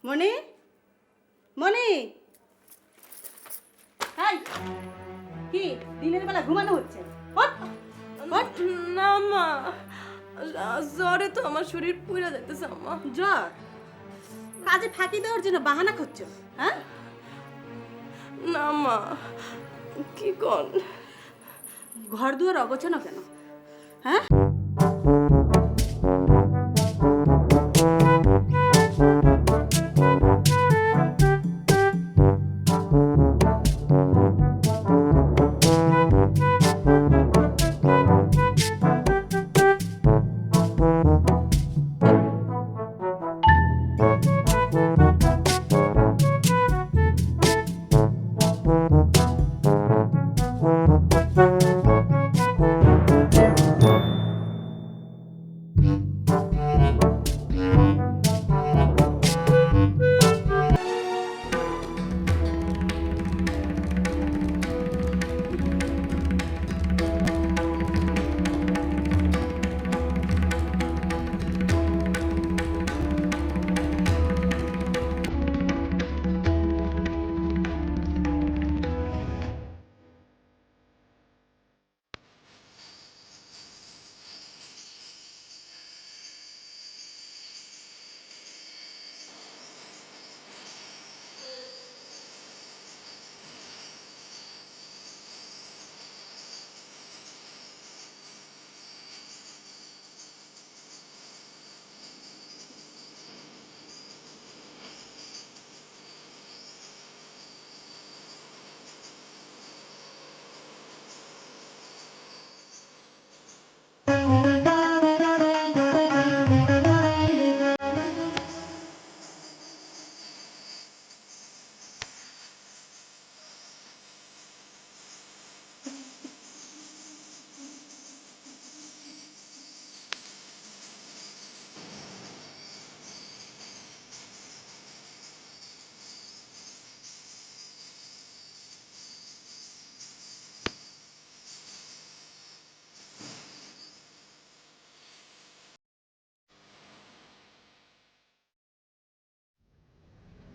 মনি মনি, high কি দিনের বেলা ঘুমানো হচ্ছে? ওঠ, ওঠ। না মা, জ্বরে তো আমার শরীর পুড়ে যাইতেছে আম্মা। জ্বর? কাজে ফাঁকি দেওয়ার জন্য বাহানা করছো? হ্যাঁ, না মা, কি কন? ঘর দুয়ার অগোছানো কেন? হ্যাঁ,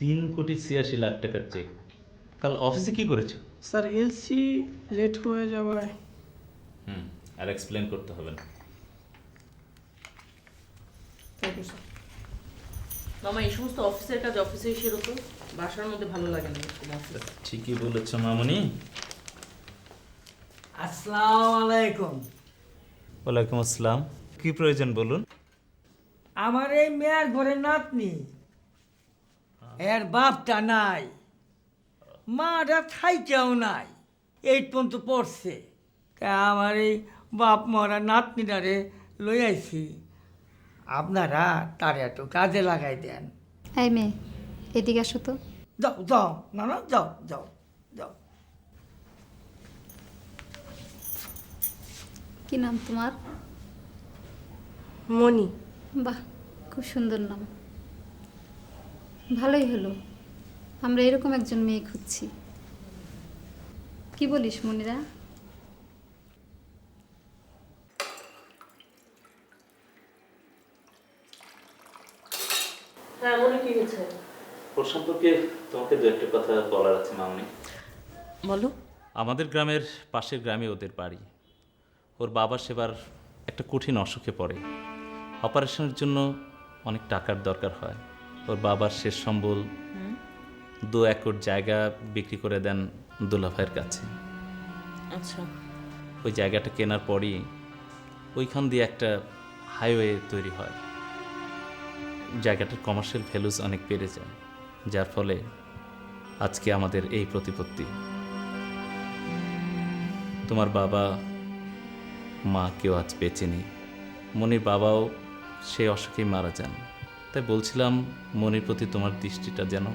তিন কোটি ৮৬ লাখ টাকার চেক। কাল অফিসে কি করেছো? স্যার এলসি লেট হয়ে যাওয়ায় আর এক্সপ্লেন করতে হবে না। Thank you sir. মামা, এই সমস্ত অফিসের কাজ অফিসে এসে হতো, বাসার মধ্যে ভালো লাগে না এরকম অফিস। ঠিকই বলেছ মামনি। আসসালামু আলাইকুম। ওয়ালাইকুম আসসালাম। কি প্রয়োজন বলুন? আমার এই মেয়ের ঘরে নাতনি, এর বাপটা নাই, মাটা থাইকেও নাই, 8 পর্যন্ত পড়ছে। তাই আমার এই বাপ মরা নাতনিটারে লই আইছি, আপনারা তার একটু কাজে লাগাই দেন। এই মেয়ে, এদিকে আসো তো। যাও যাও, না না, যাও যাও যাও। কি নাম তোমার? মনি। বাহ, খুব সুন্দর নাম। ভালোই হলো, আমরা এরকম একজন মেয়ে খুঁজছি। কি বলিস মনিরা? হ্যাঁ, মনে কি হয়েছে? ওর সম্পর্কে তোমাকে দু একটা কথা বলার আছে মামনি। বলো। আমাদের গ্রামের পাশের গ্রামে ওদের বাড়ি। ওর বাবা সেবার একটা কঠিন অসুখে পড়ে। অপারেশনের জন্য অনেক টাকার দরকার হয়। ওর বাবার শেষ সম্বল 2 একর জায়গা বিক্রি করে দেন দুলাভাইয়ের কাছে। আচ্ছা। ওই জায়গাটা কেনার পরই ওইখান দিয়ে একটা হাইওয়ে তৈরি হয়। জায়গাটার কমার্শিয়াল ভ্যালুস অনেক বেড়ে যায়, যার ফলে আজকে আমাদের এই প্রতিপত্তি। তোমার বাবা মা কেউ আজ বেঁচে নেই। মনির বাবাও সেই অসুখেই মারা যান। তাই বলছিলাম মনির প্রতি তোমার দৃষ্টিটা যেন।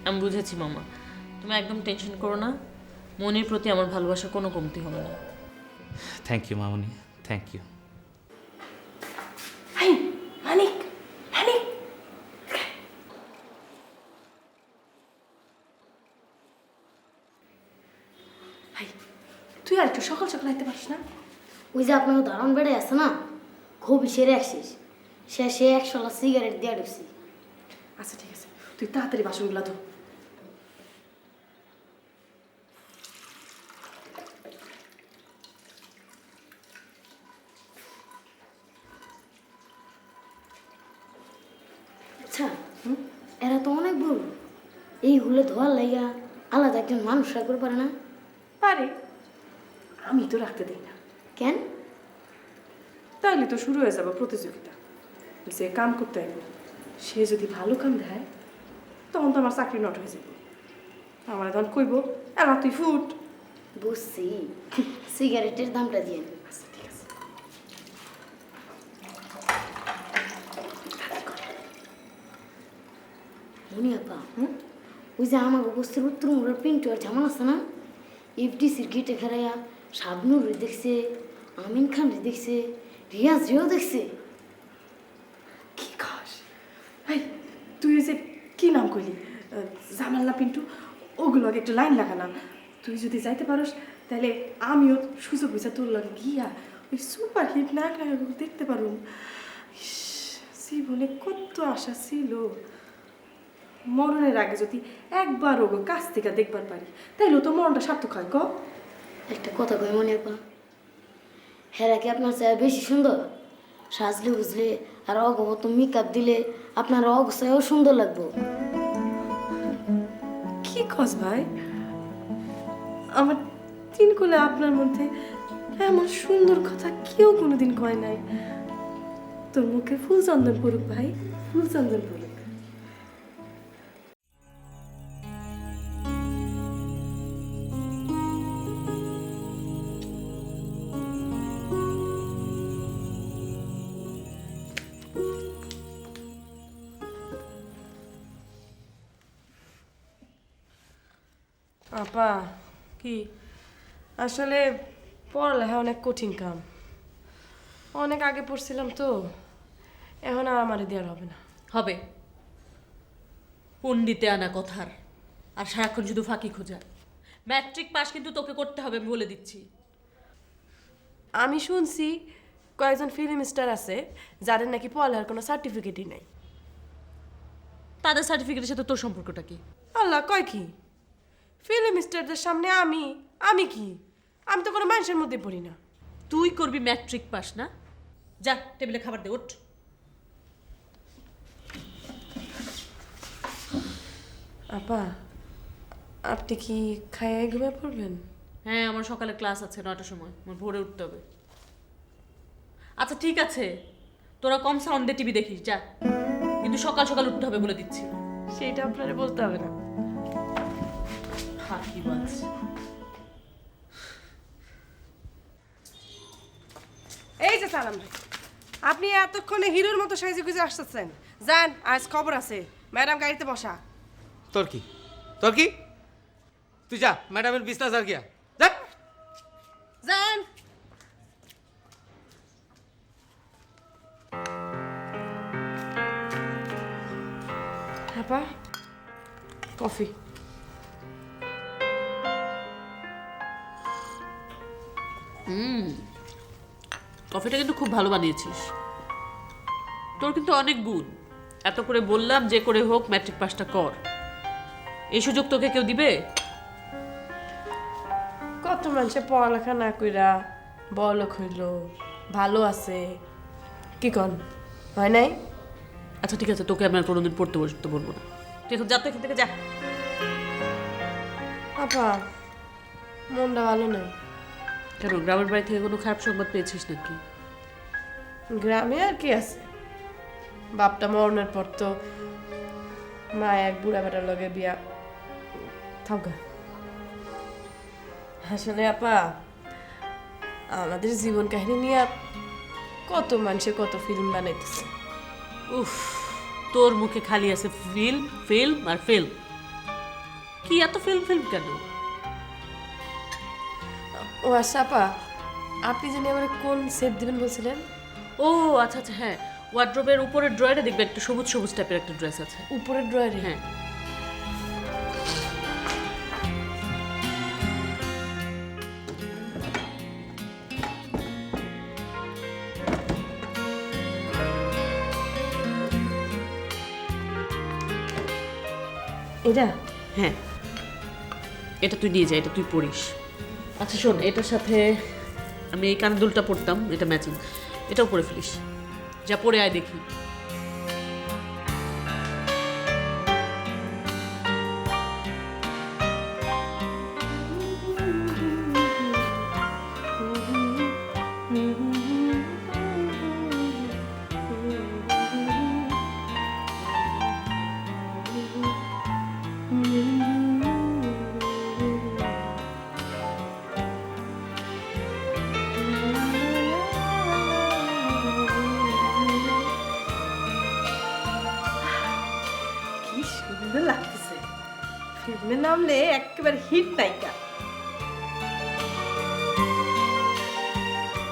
আমি বুঝেছি মামা, তুমি একদম টেনশন করো না, মনির প্রতি আমার ভালোবাসা কোনো কমতি হবে না। থ্যাংক ইউ মামনি, থ্যাংক ইউ। মানিক, মানিক। তুই আর একটু সকাল সকাল আইতে পারিস না? ওই যে আপনার দারুণ বেড়ে আছে না, খুবই সেরে আসছিস, শেষে 100 সিগারেট দিয়ে ঢুকছি। আচ্ছা ঠিক আছে, তুই তাড়াতাড়ি বাসনগুলো ধো। আচ্ছা এরা তো অনেক বড়, এই হুলে ধোয়ার লাইগা আলাদা একজন মানুষ রাখতে পারে না? পারে, আমি তো রাখতে দিই না। কেন? তাইলে তো শুরু হয়ে যাবে প্রতিযোগিতা। যে কাম করতে হবে সে যদি ভালো কাম দেয় তখন তো আমার চাকরি নট হয়ে যাবে। আমার তখন কইব এলা তুই ফুট। বুঝছি, সিগারেটের দামটা দিয়ে। আচ্ছা ঠিক আছে। মনি আপা, ওই যে আমাকে বস্তির উত্তর মোড়ের পিন্টু আর জামান আছে না, এফডিসির গেটে খেলাইয়া শাবনুর দেখছে, আমিন খান দেখছে, রিয়াজ রিও দেখছে। কি খাস? এই তুই ওই যে কি নাম কইলি, জামাল না পিন্টু, ওগুলো আগে একটু লাইন লাগা না। তুই যদি যাইতে পারস তাহলে আমিও সুযোগ বুঝা তোর লাগে গিয়া ওই সুপার হিট নায়ক নায়কগুলো দেখতে পারুম। ইস, জীবনে কত আশা ছিল, মরণের আগে যদি একবার ওগো কাছ থেকে দেখবার পারি তাইলে তো মরণটা সার্থক হয়। ক একটা কথা কই মনি আপা, হেরা কি আপনার চেয়ে বেশি সুন্দর? সাজলে বুঝলে আর অগমত মেকআপ দিলে আপনার অগসায়ও সুন্দর লাগবো। কি কস ভাই? আমার তিন কোলে আপনার মধ্যে এমন সুন্দর কথা কেউ কোনোদিন কয় নাই। তোর মুখে ফুল চন্দন পড়ুক ভাই, ফুল চন্দন পড়ুক। আপা কি? আসলে পড়ালেখা অনেক কঠিন কাম, অনেক আগে পড়ছিলাম তো, এখন আর আমারে দেওয়ার হবে না। হবে, পণ্ডিতে আনা কথার, আর সারাক্ষণ শুধু ফাঁকি খোঁজা। ম্যাট্রিক পাস কিন্তু তোকে করতে হবে, আমি বলে দিচ্ছি। আমি শুনছি কয়েকজন ফিল্ম স্টার আছে যাদের নাকি পড়ালেখার কোনো সার্টিফিকেটই নাই। তাদের সার্টিফিকেটের সাথে তোর সম্পর্কটা কি? আল্লাহ কয় কি? ফিল্ম স্টারদের সামনে আমি কি? আমি তো কোনো মানুষের মধ্যে পড়ি না। তুই করবি ম্যাট্রিক পাস না? যা টেবিলে খাবার দে, ওঠ। আপা আপনি কি খাইয়ে ঘুমিয়ে পড়বেন? হ্যাঁ, আমার সকালে ক্লাস আছে 9টার সময়, আমার ভোরে উঠতে হবে। আচ্ছা ঠিক আছে, তোরা কম সাউন্ডে টিভি দেখিস, যা, কিন্তু সকাল সকাল উঠতে হবে বলে দিচ্ছি। সেটা আপনারে বলতে হবে না। ফাঁকি বাজ। এই যে সালাম ভাই, আপনি এতক্ষণে হিরোর মতো সাইজে গুজে আসতেছেন। যান, আজ খবর আছে, ম্যাডাম গাড়িতে বসা। তোর কি তুই যা, ম্যাডামের বিছনা আর গিয়া যা। যান। আপা কফি। কফিটা কিন্তু খুব ভালো বানিয়েছিস, তোর কিন্তু অনেক গুণ। এত করে বললাম যে করে হোক ম্যাট্রিক পাসটা কর, এই সুযোগ তোকে কেউ দিবে? কত মানুষে পড়ালেখা না কইরা বড়লোক হইল, ভালো আছে, কি কন হয় নাই? আচ্ছা ঠিক আছে, তোকে আমি আর কোনোদিন পড়তে বসতে বলবো না, তুই এখন যা তো এখান থেকে যা। আপা মনটা ভালো নাই। কেন, গ্রামের বাড়ি থেকে কোনো খারাপ সংবাদ পেয়েছিস নাকি? গ্রামে আর কি আছে, বাপটা মরণের পর তো মা এক বুড়া বেটার লগে বিয়া থাকা। আসলে আপা আমাদের জীবন কাহিনী নিয়ে কত মানুষে কত ফিল্ম বানাইতেছে। উফ, তোর মুখে খালি আছে ফিল্ম ফিল্ম আর ফিল্ম। কি এত ফিল্ম কেন? ও আচ্ছা আপা, আপনি জানি আমার কোন সেট দিবেন বলছিলেন? ও আচ্ছা আচ্ছা, হ্যাঁ, ওয়ার্ড্রোবের উপরের ড্রয়ারে দেখবে একটা সবুজ সবুজ টাইপের একটা ড্রেস আছে। উপরের ড্রয়ারে? হ্যাঁ। এইটা হ্যাঁ, এটা তুই নিয়ে যা, এটা তুই পরিস। আচ্ছা শোন, এটার সাথে আমি এই কানের দুলটা পরতাম, এটা ম্যাচিং, এটাও পরে ফেলিস। যা পরে আয় দেখি। কি সুন্দর লাগতেছে, ফিল্মে নামলে একেবারে হিট নায়িকা।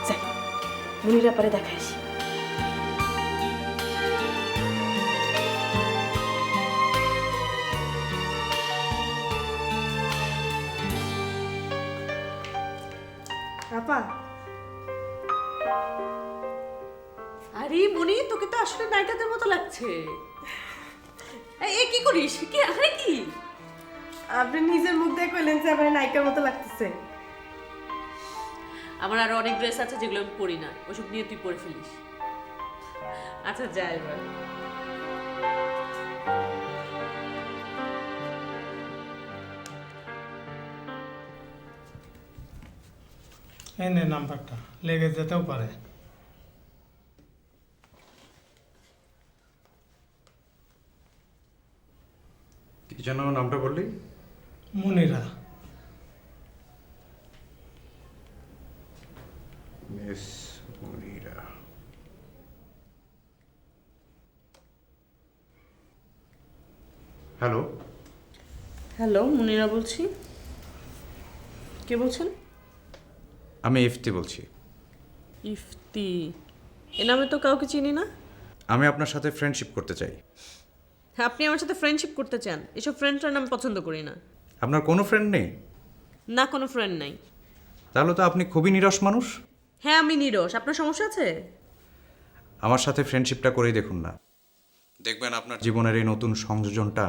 যাই মুনিরা পরে দেখাইস। আপা আরে মনি, তোকে তো আসলে নায়িকাদের মতো লাগছে। এ কি করিস? কি আরে কি? আপনি নিজের মুখ দিয়ে কইলেন যে আমার নায়িকার মতো লাগতেছে। আমার আরো অনেক ড্রেস আছে যেগুলো আমি পরি না, ওসব নিয়ে তুই পরে ফেলিস। আচ্ছা যা এবার। এই নে নাম্বারটা, লেগে যেতেও পারে। কি যেন নামটা বললি? মুনিরা। মিস মুনিরা। হ্যালো, হ্যালো, মুনিরা বলছি। কে বলছেন? আমি ইফতি বলছি। ইফতি? এ নামে তো কাউকে চিনি না। আমি আপনার সাথে ফ্রেন্ডশিপ করতে চাই। হ্যাঁ, আপনি আমার সাথে ফ্রেন্ডশিপ করতে চান? এসব ফ্রেন্ডটার নাম পছন্দ করি না। আপনার কোনো ফ্রেন্ড নেই? না, কোনো ফ্রেন্ড নাই। তাহলে তো আপনি খুবই নিরস মানুষ। হ্যাঁ, আমি নিরস। আপনার সমস্যা আছে? আমার সাথে ফ্রেন্ডশিপটা করেই দেখুন না, দেখবেন আপনার জীবনের এই নতুন সংযোজনটা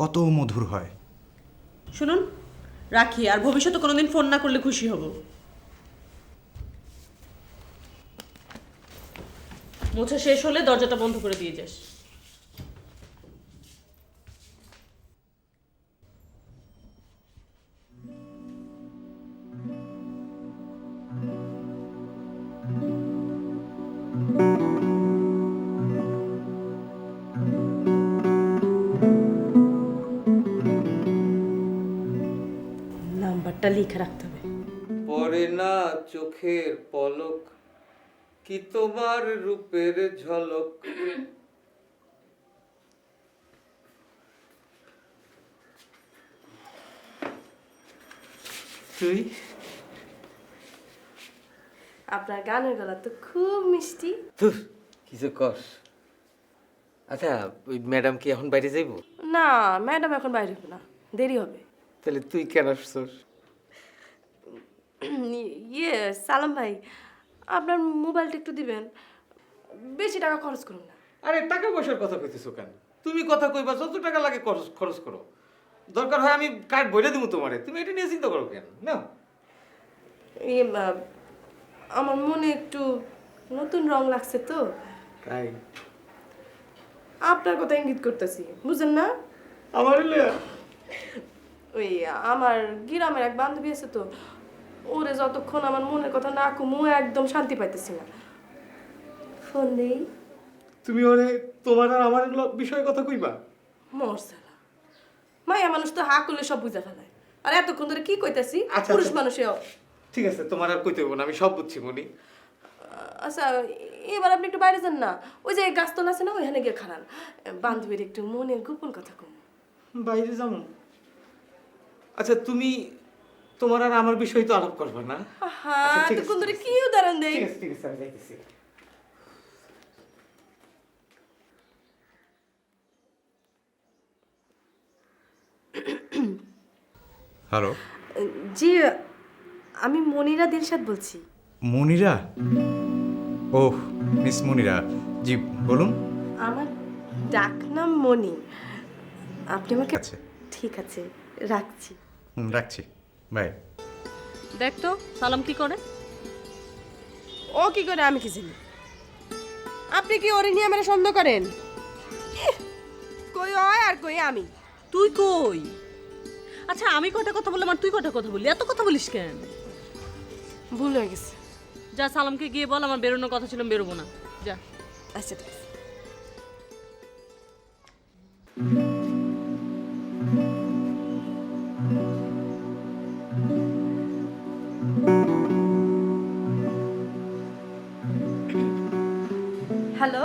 কত মধুর হয়। শুনুন, রাখি। আর ভবিষ্যতে কোনোদিন ফোন না করলে খুশি হব। মোছা শেষ হলে দরজাটা বন্ধ করে দিয়ে যাস। নাম্বারটা লিখে রাখতে হবে। পরে না চোখের পলক, কি তোমার রূপের ঝলক। তুই আপনার গানের গলা তো খুব মিষ্টি। তুই কিছু কর। আচ্ছা, ওই ম্যাডাম কি এখন বাইরে যাইব? না, ম্যাডাম এখন বাইরে হবে না, দেরি হবে। তাহলে তুই কেন আসছস? ইয়ে সালাম ভাই, আপনার মোবাইলটা একটু দিবেন, বেশি টাকা খরচ করুন না। আরে টাকা পয়সার কথা কইতেছো কেন? তুমি কথা কইবা, যত টাকা লাগে খরচ করো। দরকার হয় আমি কার্ড বইলে দিব তোমারে, তুমি এটা নিয়ে চিন্তা করো কেন? না ইয়ে আমার মনে একটু নতুন রং লাগছে তো, তাই আপনার কথা ইঙ্গিত করতেছি, বুঝেন না? আমার ওই আমার গ্রামের এক বান্ধবী আছে তো, ওরে যতক্ষণ আমার মনের কথা না কমু একদম শান্তি পাইতেছি না। ফোন দেই। তুমি ওরে তোমার আর আমার বিষয়ে কথা কইবা? মরসালা মায়া মানুষ তো হা করলে সব বুঝা ফেলায়, আর এতক্ষণ ধরে কি কইতাছি আচ্ছা, পুরুষ আচ্ছা। মানুষে। ঠিক আছে, তোমার আর কইতে হইব না, আমি সব বুঝছি মনি। আচ্ছা, এবার আপনি একটু বাইরে যান না, ওই যে গাছতলা আছে না, ওইখানে গিয়ে খারান, বান্ধবীর একটু মনের গোপন কথা কম। বাইরে যাবো? আচ্ছা, তুমি তোমার আর আমার বিষয় তো আলাপ করবে না? হ্যাঁ, আচ্ছা, ঠিক আছে, এতক্ষণ ধরে ঠিক কি উদাহরণ দেই? ঠিক আছে, ঠিক আছে, আমি যাইতেছি। হ্যালো, জি, আমি মনিরা দিলশাদ বলছি। মুনিরা? ওহ, মিস মুনিরা, জি বলুন। আমার ডাক নাম মনি। আপনি আমাকে আচ্ছা, ঠিক আছে, রাখছি। রাখছি, বাই। দেখ তো সালাম কি করে। ও কি করে আমি কি জানি? আপনি কি ওরে নিয়ে আমার সন্দেহ করেন? কই হয় আর কই আমি। তুই কই? আচ্ছা আমি কটা কথা বললাম আর তুই কটা কথা বললি, এত কথা বলিস কেন? ভুল হয়ে গেছে। যা সালামকে গিয়ে বল আমার বেরোনোর কথা ছিল, বেরোবো না, যা। আচ্ছা ঠিক আছে। হ্যালো,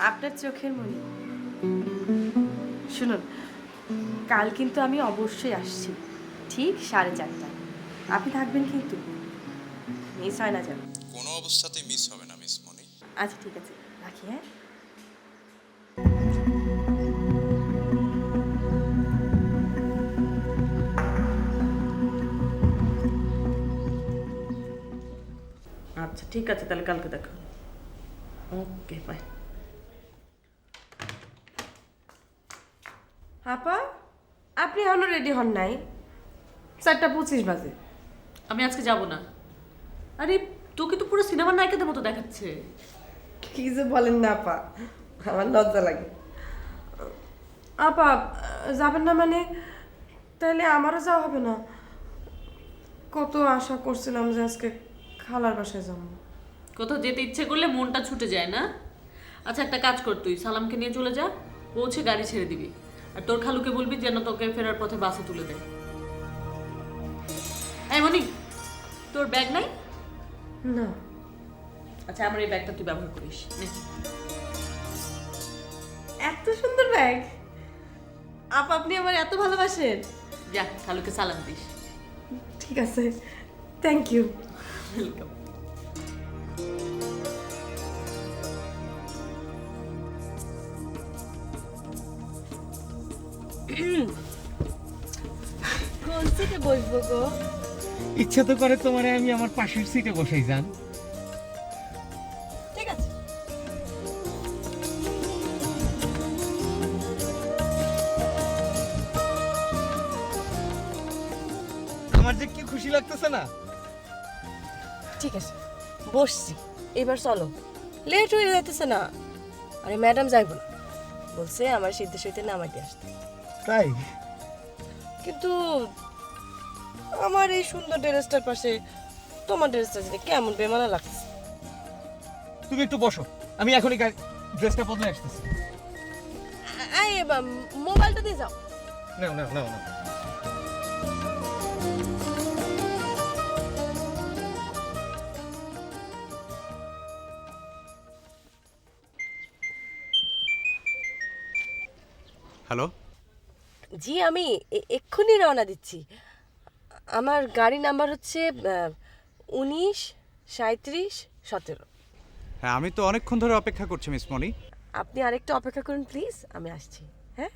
আপনার চোখের মনি। শুনুন, কাল কিন্তু আমি অবশ্যই আসছি, ঠিক 4:30টায়। আপনি থাকবেন কিন্তু, মিস হয় না যেন। কোনো অবস্থাতেই মিস হবে না মিস মনি। আচ্ছা ঠিক আছে, রাখি। হ্যাঁ, আচ্ছা ঠিক আছে, তাহলে কালকে দেখা। ওকে, বাই। আপা, আপনি এখনো রেডি হন নাই? 4:25 বাজে। আমি আজকে যাব না। আরে তোকে তো পুরো সিনেমার নায়িকাদের মতো দেখাচ্ছে। কি যে বলেন না আপা, আমার লজ্জা লাগে। আপা যাবেন না মানে? তাহলে আমারও যাওয়া হবে না। কত আশা করছিলাম যে আজকে খালার বাসায় যাবো। কোথাও যেতে ইচ্ছে করলে মনটা ছুটে যায় না? আচ্ছা একটা কাজ কর, তুই সালামকে নিয়ে চলে যা, পৌঁছে গাড়ি ছেড়ে দিবি। আর তোর খালুকে বলবি যেন তোকে ফেরার পথে বাসে তুলে দেয়। এই মনি, তোর ব্যাগ নাই? না। আচ্ছা আমার এই ব্যাগটা তুই ব্যবহার করিস, নে। এত সুন্দর ব্যাগ আপা, আপনি আমার এত ভালোবাসেন। যা খালুকে সালাম দিস। ঠিক আছে, থ্যাংক ইউ। ওয়েলকাম। কোন সিটে বসবো গো? ইচ্ছা তো করে তোমারে আমি আমার পাশের সিটে বসেই যান। ঠিক আছে। আমার যে কি খুশি লাগতেছে না। ঠিক আছে, বসছি। এবার চলো, লেট হয়ে যাইতেছে না। আরে ম্যাডাম যাইব না বলছে, আমার সিদ্ধ সইতে নামাইতে আসতে। তাই? কিন্তু আমার এই সুন্দর ড্রেসটার পাশে তোমার ড্রেসটা যে কেমন বেমানা লাগছে। তুমি একটু বসো, আমি এখনই ড্রেসটা বদলে আসতেছি। এই মোবাইলটা দিয়ে যাও। নাও নাও নাও নাও। হ্যালো, জি আমি এক্ষুনি রওনা দিচ্ছি। আমার গাড়ি নাম্বার হচ্ছে 19-37-17। হ্যাঁ আমি তো অনেকক্ষণ ধরে অপেক্ষা করছি মিস মনি। আপনি আরেকটু অপেক্ষা করুন প্লিজ, আমি আসছি। হ্যাঁ,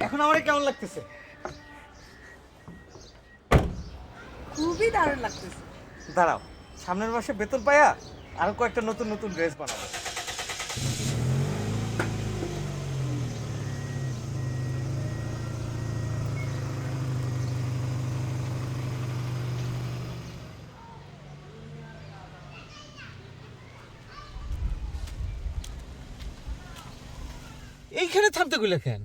এখন আমার কেমন লাগতেছে? খুবই দারুণ লাগতেছে। দাঁড়াও, সামনের মাসে বেতন পায়া আরো কয়েকটা নতুন নতুন ড্রেস বানাবো। এইখানে থামতে গেলে কেন?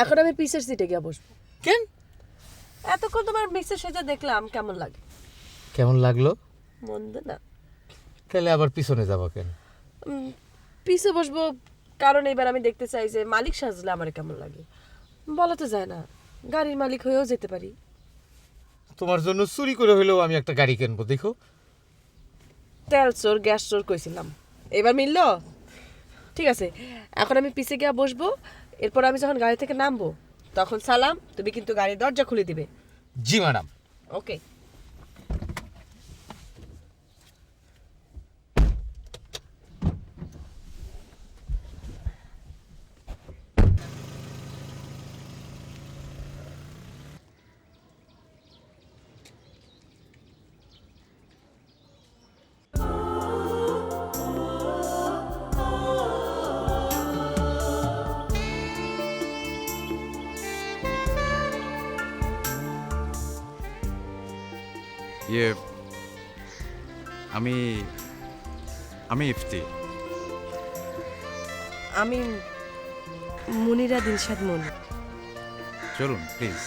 এখন আমি পিসের সিটে গিয়ে বসবো। কেন? এতক্ষণ তোমার মিক্সের সেটা দেখলাম, কেমন লাগে? কেমন লাগলো? মন্দ না। তাহলে আবার পিছনে যাবো কেন? পিছে বসবো কারণ এবার আমি দেখতে চাই যে মালিক সাজলে আমার কেমন লাগে। বলা তো যায় না, গাড়ির মালিক হয়েও যেতে পারি। তোমার জন্য চুরি করে হলেও আমি একটা গাড়ি কিনবো, দেখো। তেল চোর গ্যাস চোর কইছিলাম, এবার মিললো। ঠিক আছে, এখন আমি পিছে গিয়ে বসবো। এরপর আমি যখন গাড়ি থেকে নামবো তখন সালাম, তুমি কিন্তু গাড়ির দরজা খুলে দিবে। জি ম্যাডাম। ওকে। ইয়ে আমি আমি ইফতি। আমি মুনিরা দিলশাদ মনি। চলুন প্লিজ।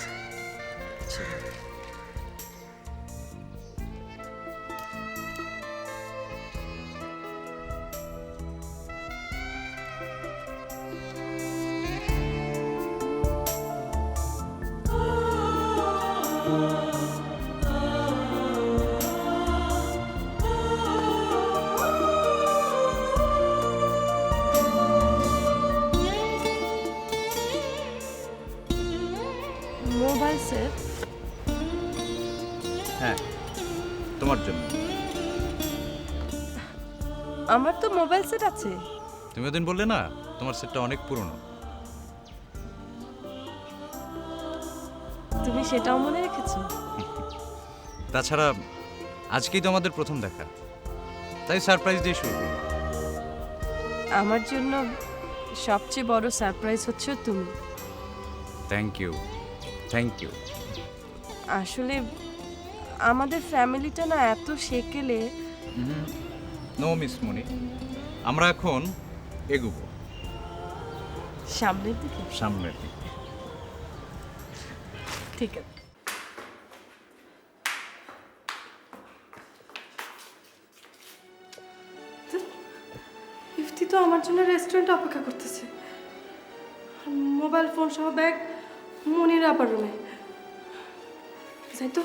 Mobile set? হ্যাঁ, তোমার জন্য। আমার তো মোবাইল সেট আছে। তুমি ওদিন বললে না তোমার সেটটা অনেক পুরনো। তুমি সেটাও মনে রেখেছো? তাছাড়া আজকেই তো আমাদের প্রথম দেখা, তাই সারপ্রাইজ দিয়ে শুরু করব। আমার জন্য সবচেয়ে বড় সারপ্রাইজ হচ্ছে তুমি। Thank you, thank you. আসলে আমাদের ফ্যামিলিটা না এত সেকেলে। নো মিস মনি, আমরা এখন এগোবো সামনের দিকে। সামনের দিকে। ঠিক আছে। ইফতি তো আমার জন্য রেস্টুরেন্টে অপেক্ষা করতেছে। মোবাইল ফোন সহ ব্যাগ মনির আপার রুমে। যাই তো।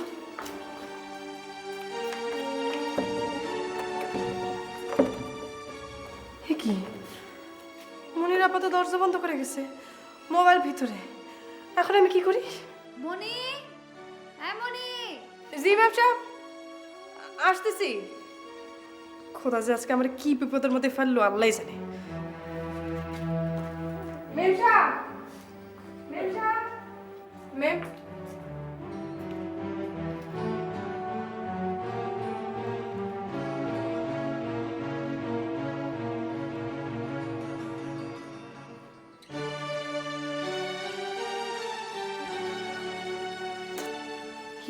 কি মনির আপা তো দরজা বন্ধ করে গেছে, মোবাইল ভিতরে। এখন আমি কি করি? মনি, হ্যাঁ মনি। জি ম্যাম সাহেব, আসতেছি। খোদা যে আজকে আমার কি বিপদের মধ্যে ফেললো আল্লাহই জানে। ম্যাম সাহেব, ম্যাম সাহেব, ম্যাম।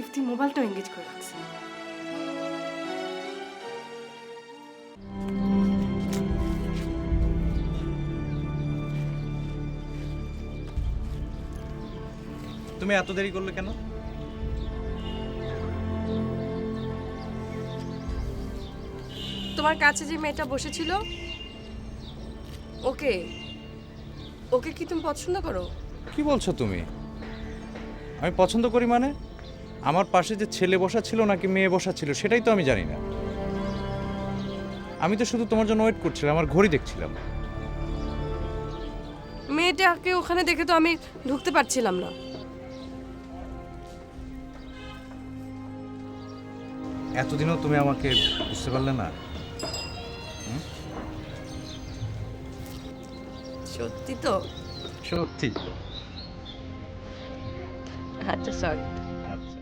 ইফতি মোবাইলটা এঙ্গেজ করে রাখছে। তুমি এত দেরি করলে কেন? তোমার কাছে যে মেয়েটা বসেছিল, ওকে ওকে কি তুমি পছন্দ করো? কি বলছো তুমি? আমি পছন্দ করি মানে? আমার পাশে যে ছেলে বসা ছিল নাকি মেয়ে বসা ছিল সেটাই তো আমি জানি না। আমি তো শুধু তোমার জন্য ওয়েট করছিলাম, আমার ঘড়ি দেখছিলাম। মেয়েটাকে ওখানে দেখে তো আমি ঢুকতে পারছিলাম না। এতদিনও তুমি আমাকে বুঝতে পারলে না? সত্যি তো? সত্যি। আচ্ছা সরি। আচ্ছা।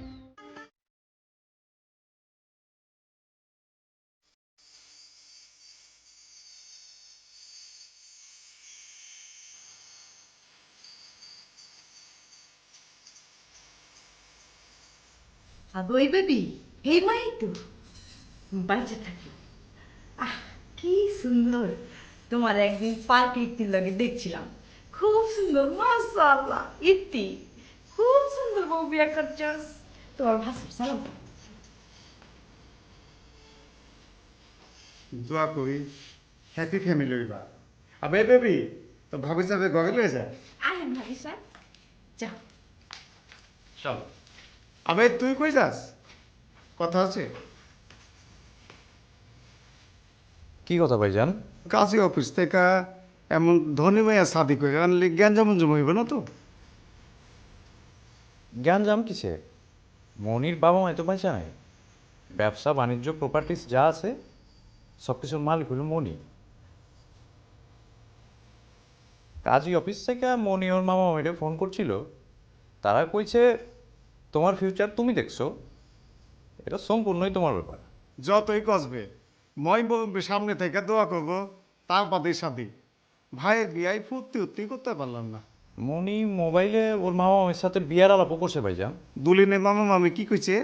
আগো এই বেবি, এই মাই তো বাচ্চা থাকি। আহ কি সুন্দর! তোমার একদিন পার্কে ইফতির লগে দেখছিলাম, খুব সুন্দর। মাশাআল্লাহ ইফতি, খুব সুন্দর বউ বিয়া করছস। তোমার ভাষা সালাম। দোয়া করি হ্যাপি ফ্যামিলি হইবা। আবে বেবি তো ভাবি যাবে ঘরে লয়ে যায়। আয় ভাবি স্যার, যাও। চল। আবে তুই কই যাস? কথা আছে। কি কথা ভাইজান? কাছে অফিস থেকে এমন ধনী মাইয়া শাদি করে আনলি জ্ঞান যেমন জমাইবে না তো? জ্ঞান জাম কিসে? মনির বাবা মা তো পয়সা নাই। ব্যবসা বাণিজ্য প্রপার্টিস যা আছে সব কিছুর মালিক হলো মনি। কাজী অফিস থেকে মনি ওর মামা মামিরে ফোন করছিল, তারা কইছে তোমার ফিউচার তুমি দেখছো, এটা সম্পূর্ণই তোমার ব্যাপার। যতই কসবে মই সামনে থেকে দোয়া করবো, তার বাদে শাদি। ভাইয়ের বিয়ায় ফুর্তি উত্তি করতে পারলাম না। মনি মোবাইলে ওর মামা মামির সাথে বিয়ার আলাপও করছে ভাইজান। দুলিনের মামা মামি কি কইছে?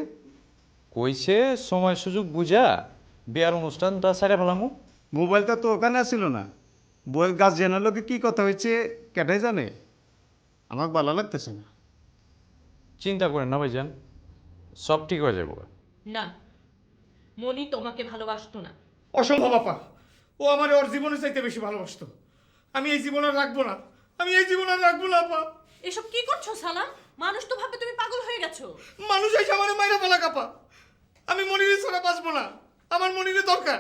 কইছে সময় সুযোগ বুঝা বিয়ার অনুষ্ঠানটা সাইডে ফেলামু। মোবাইলটা তো ওখানে ছিল না। বইয়ের গার্জিয়ানের লোকে কি কথা হয়েছে কেটাই জানে। আমার ভালো লাগতেছে না। চিন্তা করেন না ভাইজান, সব ঠিক হয়ে যাবো। না, মনি তোমাকে ভালোবাসতো না। অসম্ভব আপা, ও আমার ওর জীবনের চাইতে বেশি ভালোবাসতো। আমি এই জীবন আর রাখবো না, আমি এই জীবন আর রাখবো না আপা। এসব কি করছো সালাম? মানুষ তো ভাবে তুমি পাগল হয়ে গেছো। মানুষ এসে আমার মাইরা ফেলা কাপা। আমি মনিরে ছাড়া বাঁচবো না, আমার মনিরে দরকার।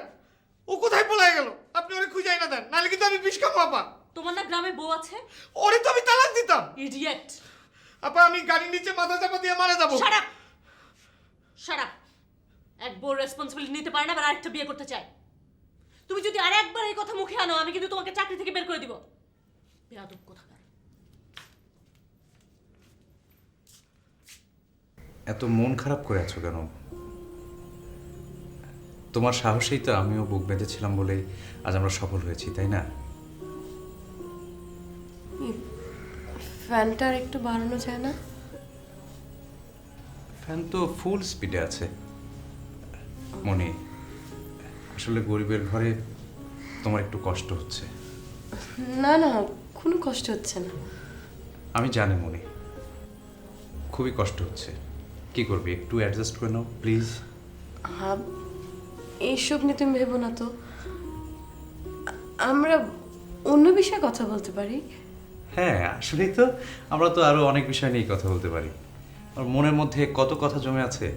ও কোথায় পলায় গেল? আপনি ওরে খুঁজে না দেন, নাহলে কিন্তু আমি বিষ খাবো আপা। তোমার না গ্রামে বউ আছে? ওরে তো আমি তালাক দিতাম। ইডিয়েট! আপা আমি গাড়ির নিচে মাথা চাপা দিয়ে মারা যাবো। Shut up! এক বউর রেসপন্সিবিলিটি নিতে পারে না, আবার আরেকটা বিয়ে করতে চায়। তুমি যদি আর একবার এই কথা মুখে আনো, আমি কিন্তু তোমাকে চাকরি থেকে বের করে দিব। বেয়াদব কোথাকার। এত মন খারাপ করে আছো কেন? তোমার সাহসেই তো আমিও বুক বেঁধেছিলাম বলেই আজ আমরা সফল হয়েছি, তাই না? ফ্যানটা আর একটু বাড়ানো যায় না? ফ্যান তো ফুল স্পিডে আছে। মনি, আসলে গরিবের ঘরে তোমার একটু কষ্ট হচ্ছে। না না, কোনো কষ্ট হচ্ছে না। আমি জানি মনি, খুবই কষ্ট হচ্ছে। কি করবি, একটু অ্যাডজাস্ট করে নাও প্লিজ। হ্যাঁ, এইসব নিয়ে তুমি ভেবো না তো। আমরা অন্য বিষয়ে কথা বলতে পারি। হ্যাঁ, আসলেই তো আমরা তো আরো অনেক বিষয় নিয়ে কথা বলতে পারি। আর মনের মধ্যে কত কথা জমে আছে।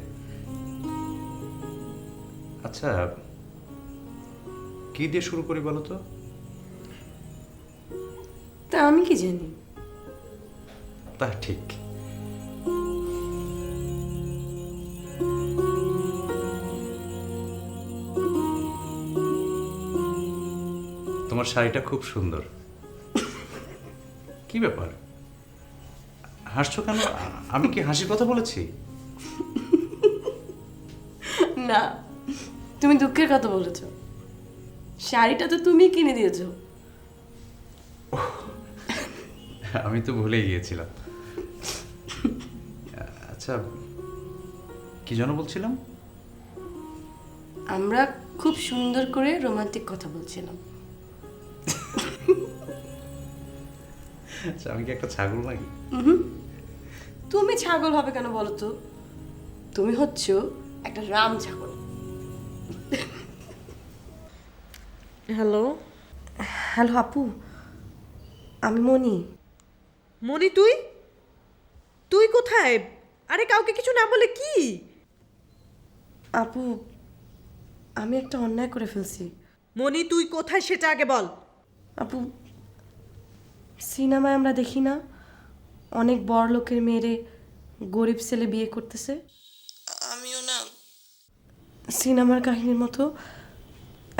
আচ্ছা, কি দিয়ে শুরু করি বলো তো? তা আমি কি জানি? তা ঠিক। তোমার শাড়িটা খুব সুন্দর। কি ব্যাপার, হাসছো কেন? আমি কি হাসির কথা বলেছি? না, তুমি দুঃখের কথা বলেছো। শাড়িটা তো তুমি কিনে দিয়েছো। আমি তো ভুলেই গিয়েছিলাম। আচ্ছা, কি যেন বলছিলাম? আমরা খুব সুন্দর করে রোমান্টিক কথা বলছিলাম। আচ্ছা, আমি কি একটা ছাগল নাকি? তুমি ছাগল হবে কেন বলো তো? তুমি হচ্ছ একটা রাম ছাগল। হ্যালো হ্যালো আপু, আমি মনি। মনি, তুই কোথায়? আরে কাউকে কিছু না বলে কি? আপু, আমি একটা অন্যায় করে ফেলছি। মনি, তুই কোথায় সেটা আগে বল। আপু, সিনেমায় আমরা দেখি না অনেক বড় লোকের মেয়েরে গরিব ছেলে বিয়ে করতেছে? আমিও না সিনেমার কাহিনীর মতো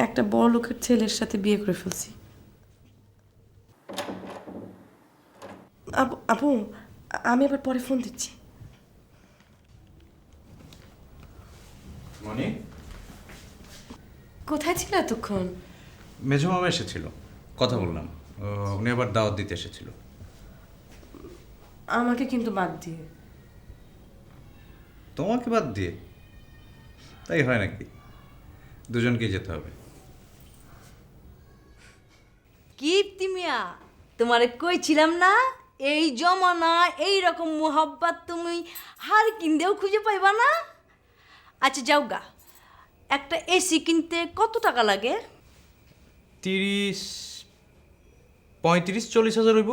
একটা বড় লোকের ছেলের সাথে বিয়ে করে ফেলছি। আপু আপু, আমি আবার পরে ফোন দিচ্ছি। মনি, কোথায় ছিল এতক্ষণ? মেজো মামা এসেছিল, কথা বললাম। উনি আবার দাওয়াত দিতে এসেছিল। আমাকে কিন্তু বাদ দিয়ে। তোমাকে বাদ দিয়ে? তাই হয় নাকি? দুজনকেই যেতে হবে। কিপ্তি মিয়া, তোমারে কইছিলাম না এই জমানা এই রকম মোহাব্বত তুমি হার কিনতেও খুঁজে পাইবা না। আচ্ছা যাও গা, একটা এসি কিনতে কত টাকা লাগে? 30-35-40 হইব।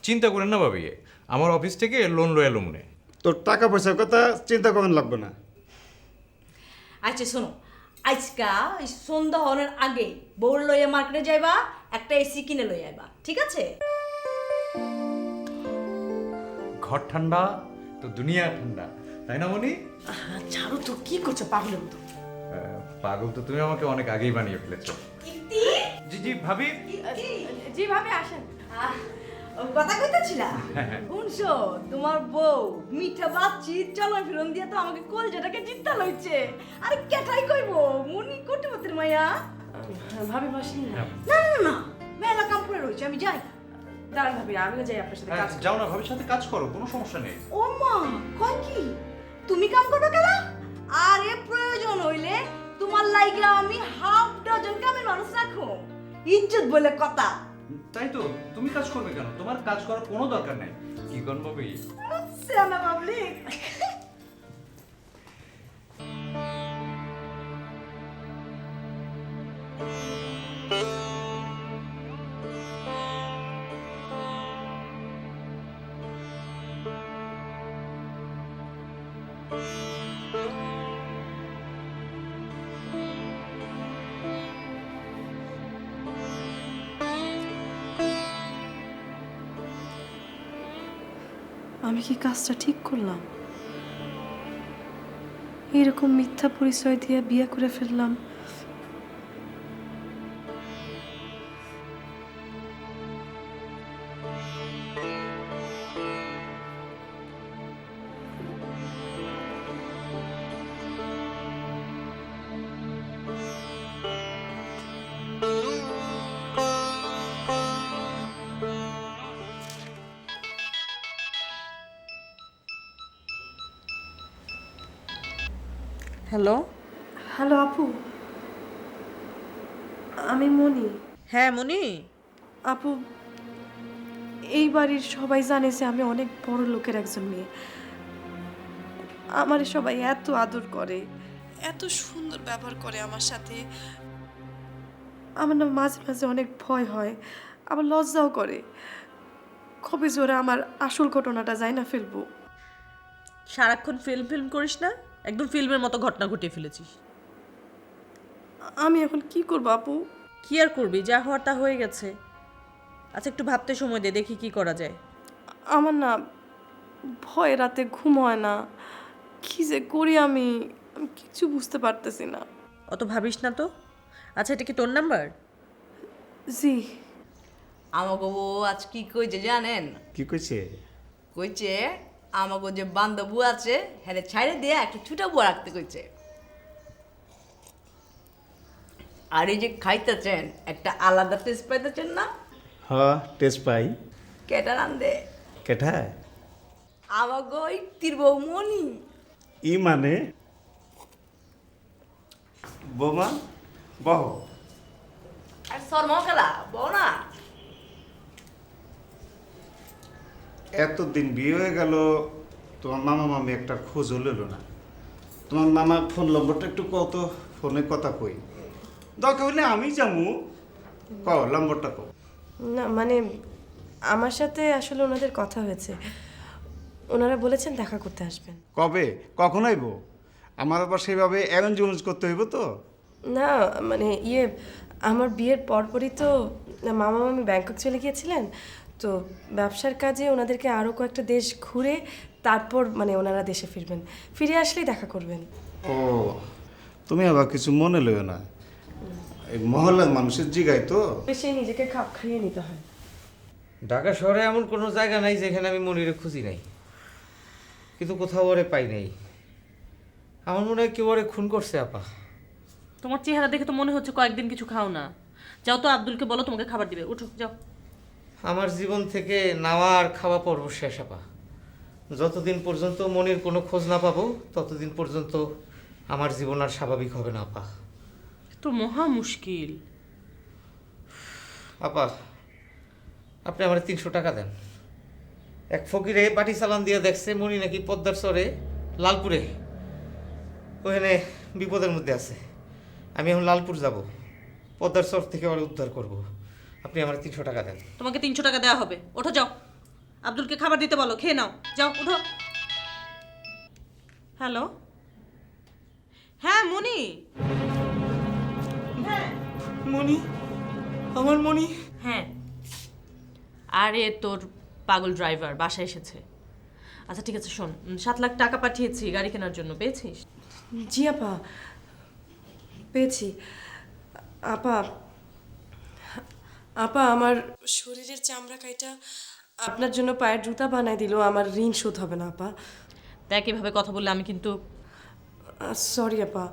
চিন্তা করেন না ভাবি, আমার অফিস থেকে লোন লয়ে এলো মনে। তোর টাকা পয়সার কথা চিন্তা করেন লাগবে না। আচ্ছা শোনো, আজকা এই সন্ধ্যা হওয়ার আগে বউর লইয়া মার্কেটে যাইবা, একটা এসি কিনে লই আইবা, ঠিক আছে? ঘর ঠান্ডা তো দুনিয়া ঠান্ডা, তাই না মনি? ছাড়ো তো, কি করছো পাগলের মতো? পাগল তো তুমি আমাকে অনেক আগেই বানিয়ে ফেলেছো। জি জি ভাবি। জি ভাবে আসেন। কথা কইতেছিলা? শুনছো, তোমার বউ মিঠা বাচ্চি চলন ফিরন দিয়ে তো আমাকে কলজাটাকে জিত্তা লইছে। আরে কেটাই কইবো, মুনি কোটিপতির মাইয়া। ভাবি বসেন না। না না না, মেলা কাম করে রয়েছে, আমি যাই। দাঁড়ান ভাবি, আমিও যাই আপনার সাথে কাজ। যাও না ভাবির সাথে কাজ করো, কোনো সমস্যা নেই। ও মা, কয় কি তুমি কাম করো কেন? আরে প্রয়োজন হইলে তোমার লাইগা আমি হাফ ডজন কামের মানুষ রাখো, ইজ্জত বলে কথা। তাই তো, তুমি কাজ করবে কেন? তোমার কাজ করার কোনো দরকার নাই। কি করব ভাবি? সেনা পাবলিক। আমি কি কাজটা ঠিক করলাম? এরকম মিথ্যা পরিচয় দিয়ে বিয়ে করে ফেললাম। হ্যালো। হ্যালো আপু, আমি মনি। হ্যাঁ মনি। আপু, এই বাড়ির সবাই জানে যে আমি অনেক বড় লোকের একজন মেয়ে। আমার সবাই এত আদর করে, এত সুন্দর ব্যবহার করে আমার সাথে। আমার না মাঝে মাঝে অনেক ভয় হয়, আবার লজ্জাও করে। কবে জোরে আমার আসল ঘটনাটা যাই না ফেলবো। সারাক্ষণ ফিল্ম করিস না, একদম ফিল্মের মতো ঘটনা ঘটিয়ে ফেলেছিস। আমি এখন কি করবো আপু? কি আর করবি, যা হওয়ার তা হয়ে গেছে। আচ্ছা একটু ভাবতে সময় দে, দেখি কি করা যায়। আমার না ভয়, রাতে ঘুম হয় না। কি যে করি আমি কিছু বুঝতে পারতেছি না। অত ভাবিস না তো। আচ্ছা এটা কি তোর নাম্বার? জি। আমাকে ও আজ কি কইছে জানেন? কি কইছে? কইছে আমাকে যে বান্ধবু আছে হ্যাঁ ছাইড়ে দিয়ে একটা ছুটা বুয়া রাখতে কইছে। আর এই যে খাইতেছেন একটা আলাদা টেস্ট পাইতেছেন না? হ্যাঁ, টেস্ট পাই। কেটা রান্দে? কেঠায়? আমাকে ওই তিরবউ মনি। ই মানে? বৌমা বহ। আর শর্মা বউ না। এতদিন বিয়ে হয়ে গেল, তোমার মামা মামি একটা খোঁজ হলো না। তোমার মামা ফোন নম্বরটা একটু কত, ফোনে কথা কই। দরকার হলে আমি যাবো। ক নম্বরটা কো। না মানে আমার সাথে আসলে ওনাদের কথা হয়েছে, ওনারা বলেছেন দেখা করতে আসবেন। কবে, কখন আইব? আমার আবার সেভাবে অ্যারেঞ্জ করতে হইব তো। না মানে আমার বিয়ের পরপরই তো মামা মামি ব্যাংকক চলে গিয়েছিলেন, তো ব্যবসার কাজে ওনাদেরকে আরও কয়েকটা দেশ ঘুরে তারপর মানে ওনারা দেশে ফিরবেন। ফিরে আসলেই দেখা করবেন। ও, তুমি আবার কিছু মনে লইও না। এই মহল্লার মানুষের জিগাই তো। সেই নিজেকে খাপ খাইয়ে নিতে হয়। ঢাকা শহরে এমন কোনো জায়গা নাই যেখানে আমি মনিরে খুঁজি নাই, কিন্তু কোথাও ওরে পাই নাই। আমার মনে হয় কেউ ওরে খুন করছে আপা। তোমার চেহারা দেখে তো মনে হচ্ছে কয়েকদিন কিছু খাও না। যাও তো আব্দুলকে বলো তোমাকে খাবার দিবে, উঠো যাও। আমার জীবন থেকে নেওয়া আর খাওয়া পর্ব শেষ আপা। যতদিন পর্যন্ত মনির কোনো খোঁজ না পাবো ততদিন পর্যন্ত আমার জীবন আর স্বাভাবিক হবে না আপা। তো মহা মুশকিল। আপা আপনি আমার 300 টাকা দেন। এক ফকিরে বাটি চালান দিয়ে দেখছে মনি নাকি পদ্মার চরে লালপুরে ওখানে বিপদের মধ্যে আছে। আমি এখন লালপুর যাব, পদ্মার চর থেকে ওরা উদ্ধার করব। আপনি আমার 300 টাকা দেন। তোমাকে 300 টাকা দেওয়া হবে, ওঠো যাও। আব্দুলকে খাবার দিতে বলো, খেয়ে নাও, যাও উঠো। হ্যালো, হ্যাঁ মনি। হ্যাঁ মনি, আমার মনি। হ্যাঁ, আরে তোর পাগল ড্রাইভার বাসায় এসেছে। আচ্ছা ঠিক আছে শোন, 7 লাখ টাকা পাঠিয়েছি গাড়ি কেনার জন্য, পেয়েছিস? জি আপা, পেয়েছি। আপা আপা আমার শরীরের চামড়া কাইটা আপনার জন্য পায়ের জুতা বানাই দিল, আমার ঋণ শোধ হবে না আপা। দেখ এভাবে কথা বললে আমি কিন্তু। সরি আপা,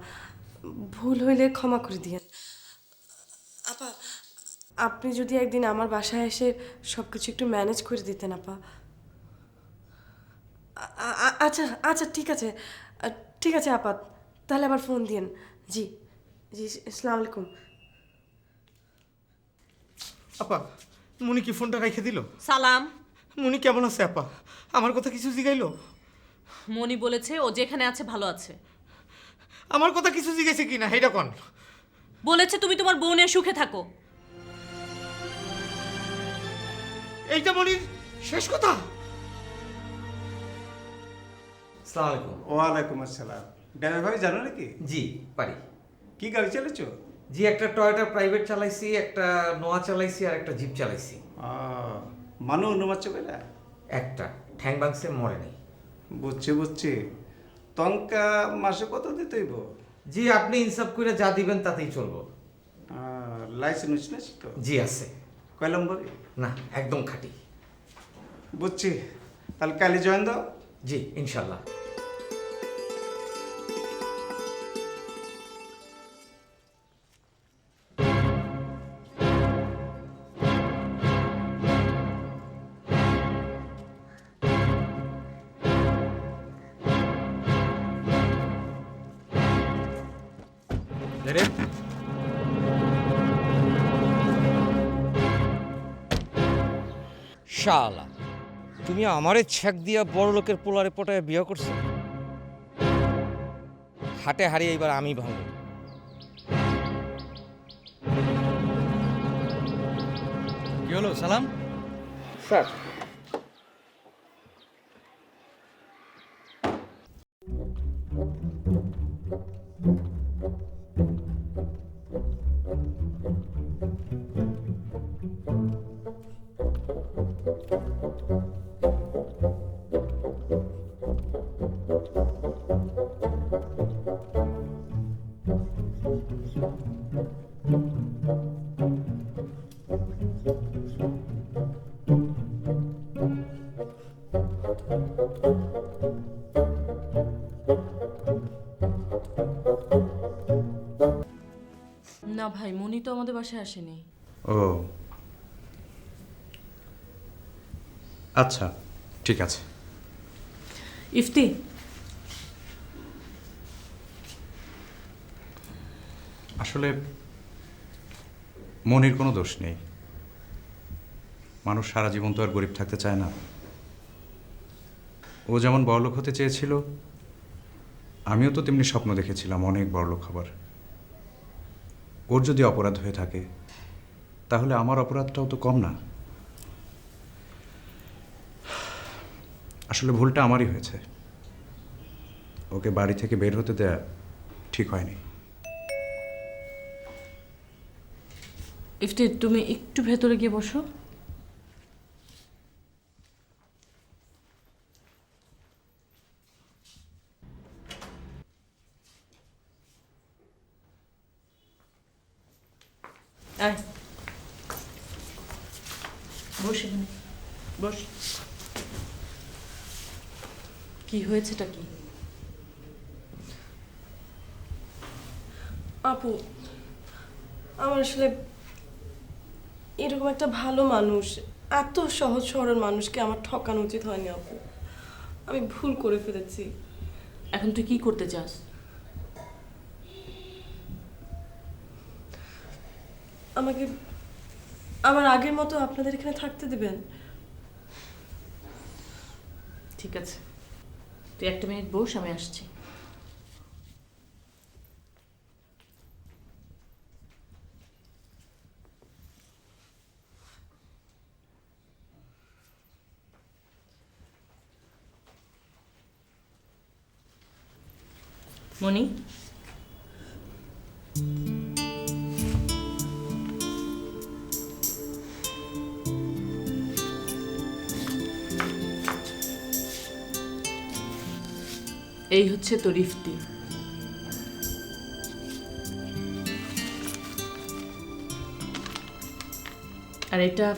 ভুল হইলে ক্ষমা করে দিয়েন। আপা আপনি যদি একদিন আমার বাসায় এসে সব কিছু একটু ম্যানেজ করে দিতেন আপা। আচ্ছা আচ্ছা ঠিক আছে, ঠিক আছে আপা, তাহলে আবার ফোন দিন। জি জি, আসসালামু আলাইকুম। আপা মনি কি ফোনটা রেখে দিল? সালাম। মনি কেমন আছে আপা? আমার কথা কিছু জিগাইলো? মনি বলেছে ও যেখানে আছে ভালো আছে। আমার কথা কিছু জিজ্ঞেসে কিনা এটা কোন? বলেছে তুমি তোমার বউ নিয়ে সুখে থাকো। এইটা মনির শেষ কথা? আসসালামু আলাইকুম। ওয়ালাইকুম আসসালাম। ড্রাইভার ভাই জানো নাকি? জি পারি। কি গাড়ি চালাচ্ছো? জি একটা টয়োটা প্রাইভেট চালাইছি, একটা নোয়া চালাইছি, আর একটা জিপ চালাইছি। মানু অনুমাচ্ছ বেলা? একটা ঠ্যাং বাংসে মরে নেই। বুঝছি। তনকা মাসে কত দিতে হইব? জি আপনি ইনসাফ করে যা দিবেন তাতেই চলবো। লাইসেন্স আছে তো? জি আছে। কয় নম্বরে? না একদম খাঁটি। বুঝছি, তাহলে কালি জয়েন দাও। জি ইনশাল্লাহ। শালা তুমি আমারে ছ্যাক দিয়া বড় লোকের পোলারে পটায় বিয়ে করছো। হাটে হারিয়ে এবার আমি ভাঙব। কি হলো সালাম? স্যার না ভাই, মনি তো আমাদের বাসায় আসেনি। ও আচ্ছা ঠিক আছে। ইফতি, আসলে মনির কোনো দোষ নেই। মানুষ সারা জীবন তো আর গরিব থাকতে চায় না। ও যেমন বড়লোক হতে চেয়েছিল, আমিও তো তেমনি স্বপ্ন দেখেছিলাম অনেক বড়লোক হবার। ওর যদি অপরাধ হয়ে থাকে তাহলে আমার অপরাধটাও তো কম না। আসলে ভুলটা আমারই হয়েছে, ওকে বাড়ি থেকে বের হতে দেয়া ঠিক হয়নি। ইফতি তুমি একটু ভেতরে গিয়ে বসো। আয় বস এখানে, বস। কি হয়েছেটা কি? আপু, আমার আসলে এরকম একটা ভালো মানুষ, এত সহজ সরল মানুষকে আমার ঠকানো উচিত হয়নি আপু। আমি ভুল করে ফেলেছি। এখন তুই কি করতে চাস? আমাকে আমার আগের মতো আপনাদের এখানে থাকতে দেবেন? ঠিক আছে, তুই একটা মিনিট বস, আমি আসছি। মনি, এই হচ্ছে তোর ইফতি। আর এটা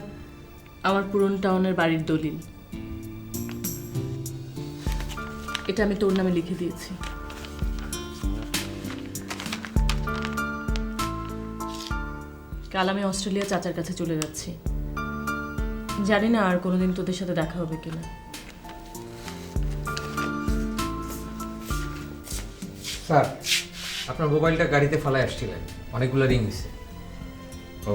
আমার পুরন টাউনের বাড়ির দলিল। এটা আমি তোর নামে লিখে দিয়েছি। কাল আমি অস্ট্রেলিয়া চাচার কাছে চলে যাচ্ছি। জানি না আর কোনোদিন তোদের সাথে দেখা হবে কিনা। স্যার আপনার মোবাইলটা গাড়িতে ফেলায় আসছিলেন, অনেকগুলো রিং দিছে। ও